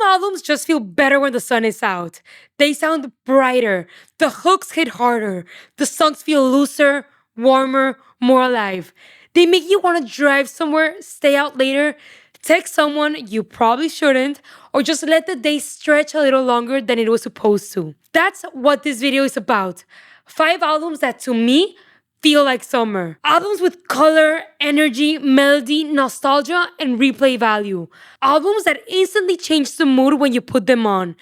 Some albums just feel better when the sun is out. They sound brighter, the hooks hit harder, the songs feel looser, warmer, more alive. They make you want to drive somewhere, stay out later, text someone you probably shouldn't, or just let the day stretch a little longer than it was supposed to. That's what this video is about. 5 albums that to me feel like summer. Albums with color, energy, melody, nostalgia, and replay value. Albums that instantly change the mood when you put them on.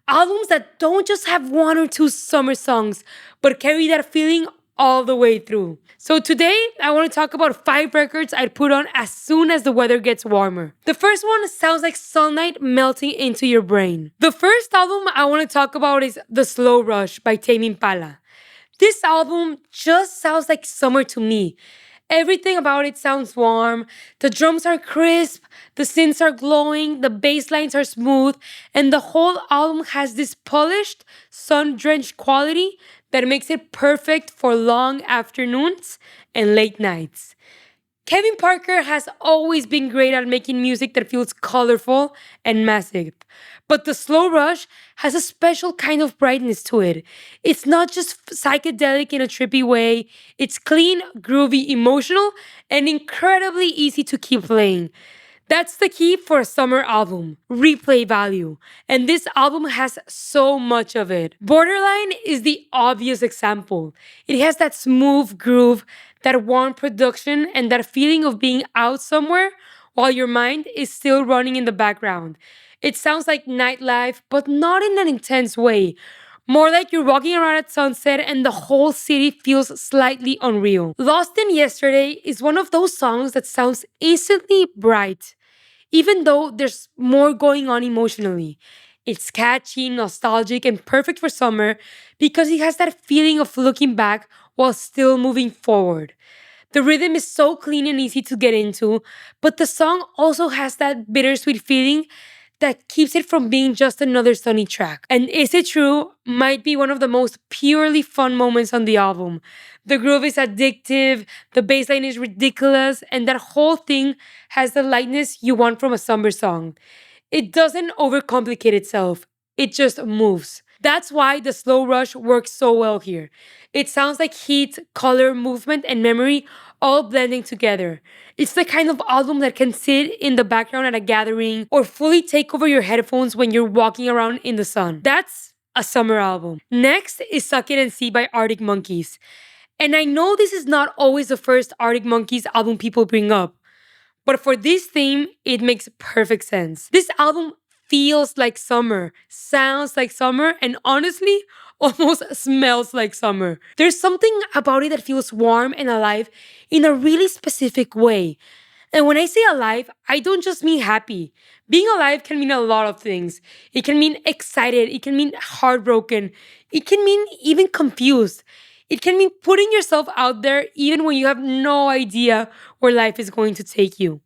Albums that don't just have 1 or 2 summer songs, but carry that feeling all the way through. So today, I want to talk about 5 records I'd put on as soon as the weather gets warmer. The first one sounds like sunlight melting into your brain. The first album I want to talk about is The Slow Rush by Tame Impala. This album just sounds like summer to me. Everything about it sounds warm. The drums are crisp, the synths are glowing, the bass lines are smooth, and the whole album has this polished, sun-drenched quality that makes it perfect for long afternoons and late nights. Kevin Parker has always been great at making music that feels colorful and massive. But The Slow Rush has a special kind of brightness to it. It's not just psychedelic in a trippy way, it's clean, groovy, emotional, and incredibly easy to keep playing. That's the key for a summer album, replay value. And this album has so much of it. Borderline is the obvious example. It has that smooth groove, that warm production, and that feeling of being out somewhere while your mind is still running in the background. It sounds like nightlife, but not in an intense way. More like you're walking around at sunset and the whole city feels slightly unreal. Lost in Yesterday is one of those songs that sounds instantly bright, even though there's more going on emotionally. It's catchy, nostalgic, and perfect for summer because it has that feeling of looking back while still moving forward. The rhythm is so clean and easy to get into, but the song also has that bittersweet feeling that keeps it from being just another sunny track. And Is It True might be one of the most purely fun moments on the album. The groove is addictive, the bass line is ridiculous, and that whole thing has the lightness you want from a summer song. It doesn't overcomplicate itself, it just moves. That's why The Slow Rush works so well here. It sounds like heat, color, movement, and memory all blending together. It's the kind of album that can sit in the background at a gathering or fully take over your headphones when you're walking around in the sun. That's a summer album. Next is Suck It and See by Arctic Monkeys. And I know this is not always the first Arctic Monkeys album people bring up, but for this theme, it makes perfect sense. This album feels like summer, sounds like summer, and honestly, almost smells like summer. There's something about it that feels warm and alive in a really specific way. And when I say alive, I don't just mean happy. Being alive can mean a lot of things. It can mean excited, it can mean heartbroken, it can mean even confused. It can mean putting yourself out there even when you have no idea where life is going to take you.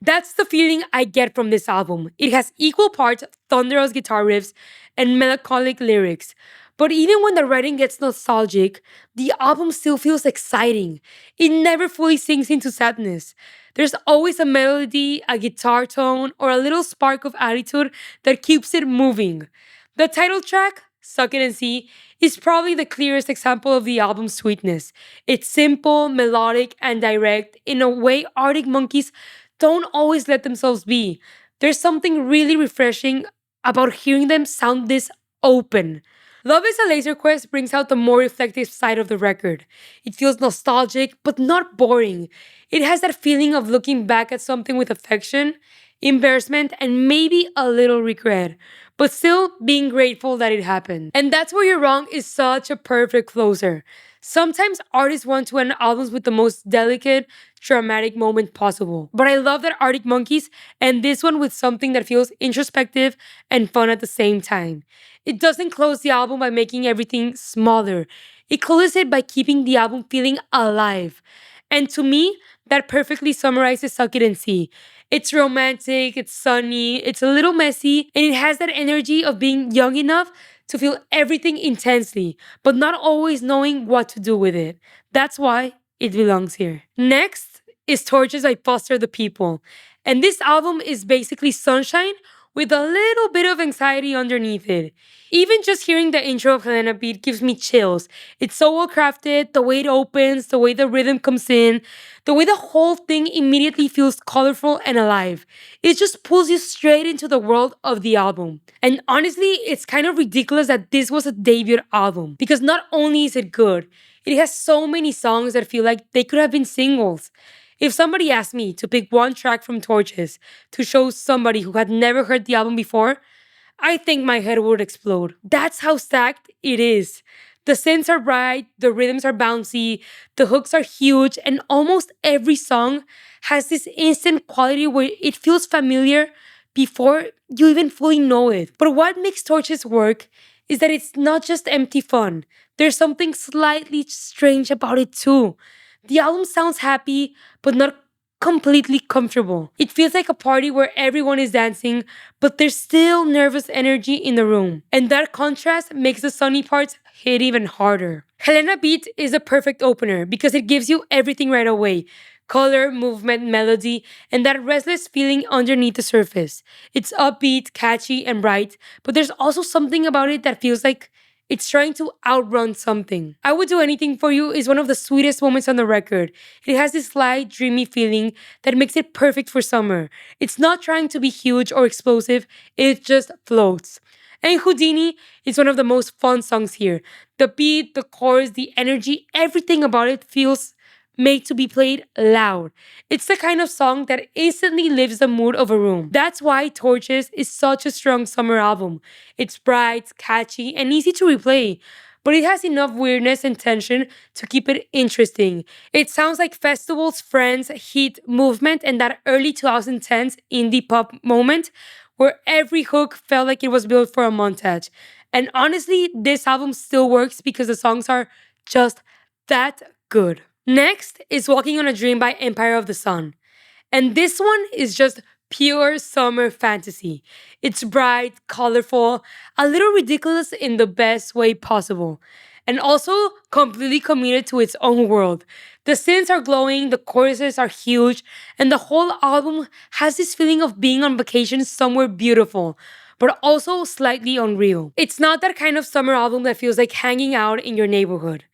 That's the feeling I get from this album. It has equal parts thunderous guitar riffs and melancholic lyrics. But even when the writing gets nostalgic, the album still feels exciting. It never fully sinks into sadness. There's always a melody, a guitar tone, or a little spark of attitude that keeps it moving. The title track, Suck It and See, is probably the clearest example of the album's sweetness. It's simple, melodic, and direct in a way Arctic Monkeys don't always let themselves be. There's something really refreshing about hearing them sound this open. Love is a Laser Quest brings out the more reflective side of the record. It feels nostalgic, but not boring. It has that feeling of looking back at something with affection, embarrassment, and maybe a little regret, but still being grateful that it happened. And That's Where You're Wrong is such a perfect closer. Sometimes artists want to end albums with the most delicate, dramatic moment possible. But I love that Arctic Monkeys end this one with something that feels introspective and fun at the same time. It doesn't close the album by making everything smaller. It closes it by keeping the album feeling alive. And to me, that perfectly summarizes Suck It and See. It's romantic, it's sunny, it's a little messy, and it has that energy of being young enough to feel everything intensely, but not always knowing what to do with it. That's why it belongs here. Next is Torches by Foster the People. And this album is basically sunshine with a little bit of anxiety underneath it. Even just hearing the intro of Helena Beat gives me chills. It's so well crafted, the way it opens, the way the rhythm comes in, the way the whole thing immediately feels colorful and alive. It just pulls you straight into the world of the album. And honestly, it's kind of ridiculous that this was a debut album because not only is it good, it has so many songs that feel like they could have been singles. If somebody asked me to pick one track from Torches to show somebody who had never heard the album before, I think my head would explode. That's how stacked it is. The synths are bright, the rhythms are bouncy, the hooks are huge, and almost every song has this instant quality where it feels familiar before you even fully know it. But what makes Torches work is that it's not just empty fun. There's something slightly strange about it too. The album sounds happy, but not completely comfortable. It feels like a party where everyone is dancing, but there's still nervous energy in the room. And that contrast makes the sunny parts hit even harder. Helena Beat is a perfect opener because it gives you everything right away: color, movement, melody, and that restless feeling underneath the surface. It's upbeat, catchy, and bright, but there's also something about it that feels like it's trying to outrun something. I Would Do Anything For You is one of the sweetest moments on the record. It has this light, dreamy feeling that makes it perfect for summer. It's not trying to be huge or explosive, it just floats. And Houdini is one of the most fun songs here. The beat, the chorus, the energy, everything about it feels made to be played loud. It's the kind of song that instantly lifts the mood of a room. That's why Torches is such a strong summer album. It's bright, catchy, and easy to replay, but it has enough weirdness and tension to keep it interesting. It sounds like festivals, friends, heat, movement, and that early 2010s indie pop moment where every hook felt like it was built for a montage. And honestly, this album still works because the songs are just that good. Next is Walking on a Dream by Empire of the Sun. And this one is just pure summer fantasy. It's bright, colorful, a little ridiculous in the best way possible, and also completely committed to its own world. The synths are glowing, the choruses are huge, and the whole album has this feeling of being on vacation somewhere beautiful, but also slightly unreal. It's not that kind of summer album that feels like hanging out in your neighborhood.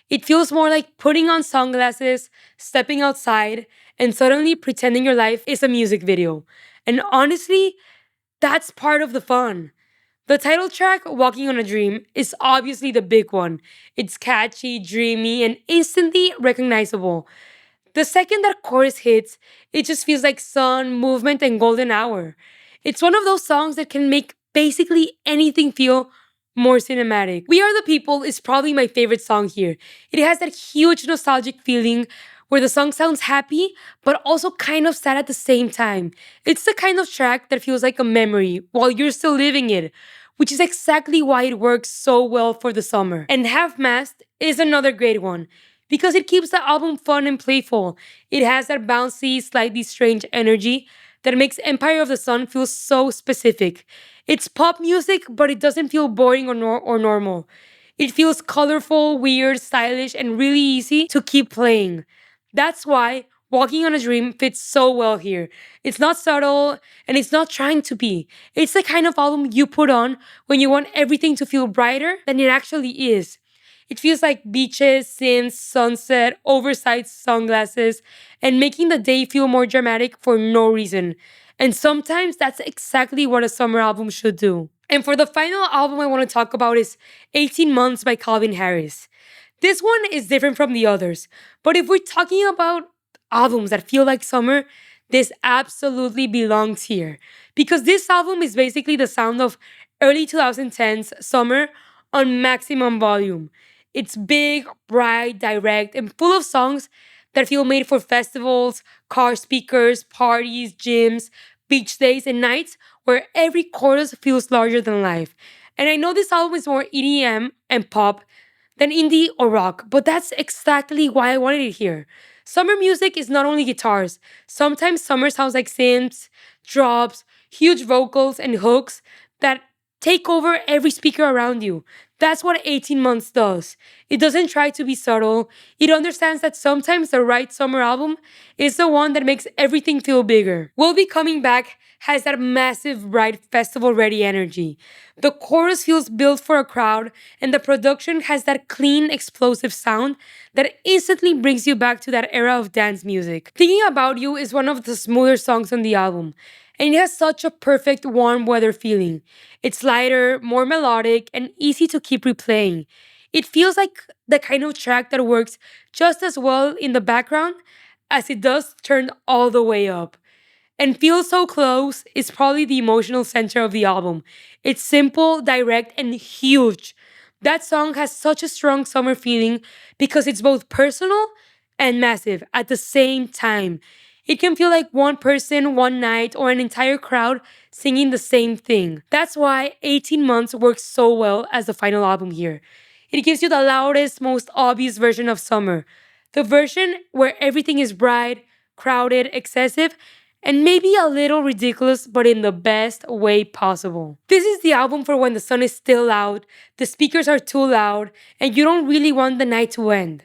It feels more like putting on sunglasses, stepping outside, and suddenly pretending your life is a music video. And honestly, that's part of the fun. The title track, Walking on a Dream, is obviously the big one. It's catchy, dreamy, and instantly recognizable. The second that chorus hits, it just feels like sun, movement, and golden hour. It's one of those songs that can make basically anything feel more cinematic. We Are the People is probably my favorite song here. It has that huge nostalgic feeling where the song sounds happy, but also kind of sad at the same time. It's the kind of track that feels like a memory while you're still living it, which is exactly why it works so well for the summer. And Half Mast is another great one because it keeps the album fun and playful. It has that bouncy, slightly strange energy that makes Empire of the Sun feel so specific. It's pop music, but it doesn't feel boring or normal. It feels colorful, weird, stylish, and really easy to keep playing. That's why Walking on a Dream fits so well here. It's not subtle and it's not trying to be. It's the kind of album you put on when you want everything to feel brighter than it actually is. It feels like beaches, synths, sunset, oversized sunglasses, and making the day feel more dramatic for no reason. And sometimes that's exactly what a summer album should do. And for the final album I want to talk about is 18 Months by Calvin Harris. This one is different from the others, but if we're talking about albums that feel like summer, this absolutely belongs here. Because this album is basically the sound of early 2010s summer on maximum volume. It's big, bright, direct, and full of songs that feel made for festivals, car speakers, parties, gyms, beach days, and nights where every chorus feels larger than life. And I know this album is more EDM and pop than indie or rock, but that's exactly why I wanted it here. Summer music is not only guitars. Sometimes summer sounds like synths, drops, huge vocals, and hooks that take over every speaker around you. That's what 18 months does. It doesn't try to be subtle. It understands that sometimes the right summer album is the one that makes everything feel bigger. We'll Be Coming Back has that massive, bright, festival ready energy. The chorus feels built for a crowd, and the production has that clean, explosive sound that instantly brings you back to that era of dance music. Thinking About You is one of the smoother songs on the album, and it has such a perfect warm weather feeling. It's lighter, more melodic, and easy to keep replaying. It feels like the kind of track that works just as well in the background as it does turned all the way up. And Feel So Close is probably the emotional center of the album. It's simple, direct, and huge. That song has such a strong summer feeling because it's both personal and massive at the same time. It can feel like one person, one night, or an entire crowd singing the same thing. That's why 18 Months works so well as the final album here. It gives you the loudest, most obvious version of summer. The version where everything is bright, crowded, excessive, and maybe a little ridiculous, but in the best way possible. This is the album for when the sun is still out, the speakers are too loud, and you don't really want the night to end.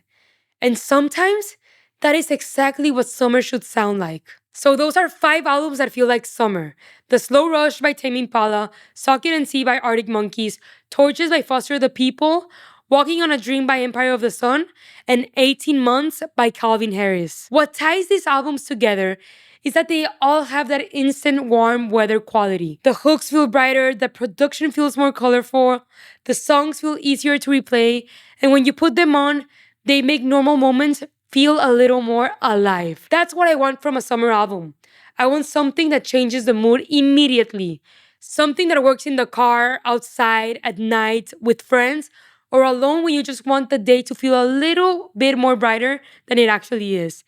And sometimes that is exactly what summer should sound like. So those are 5 albums that feel like summer. The Slow Rush by Tame Impala, Socket and Sea by Arctic Monkeys, Torches by Foster the People, Walking on a Dream by Empire of the Sun, and 18 Months by Calvin Harris. What ties these albums together is that they all have that instant warm weather quality. The hooks feel brighter, the production feels more colorful, the songs feel easier to replay, and when you put them on, they make normal moments feel a little more alive. That's what I want from a summer album. I want something that changes the mood immediately. Something that works in the car, outside, at night, with friends, or alone when you just want the day to feel a little bit more brighter than it actually is.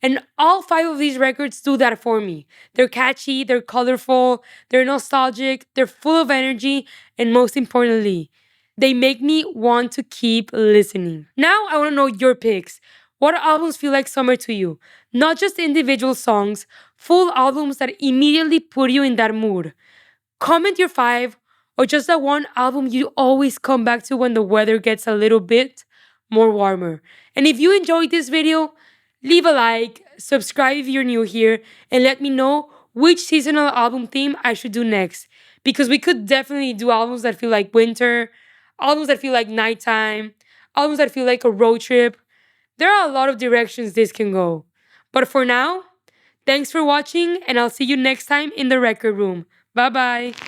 And all 5 of these records do that for me. They're catchy, they're colorful, they're nostalgic, they're full of energy, and most importantly, they make me want to keep listening. Now I want to know your picks. What albums feel like summer to you? Not just individual songs, full albums that immediately put you in that mood. Comment your 5 or just that one album you always come back to when the weather gets a little bit more warmer. And if you enjoyed this video, leave a like, subscribe if you're new here, and let me know which seasonal album theme I should do next. Because we could definitely do albums that feel like winter, albums that feel like nighttime, albums that feel like a road trip. There are a lot of directions this can go. But for now, thanks for watching, and I'll see you next time in the record room. Bye bye.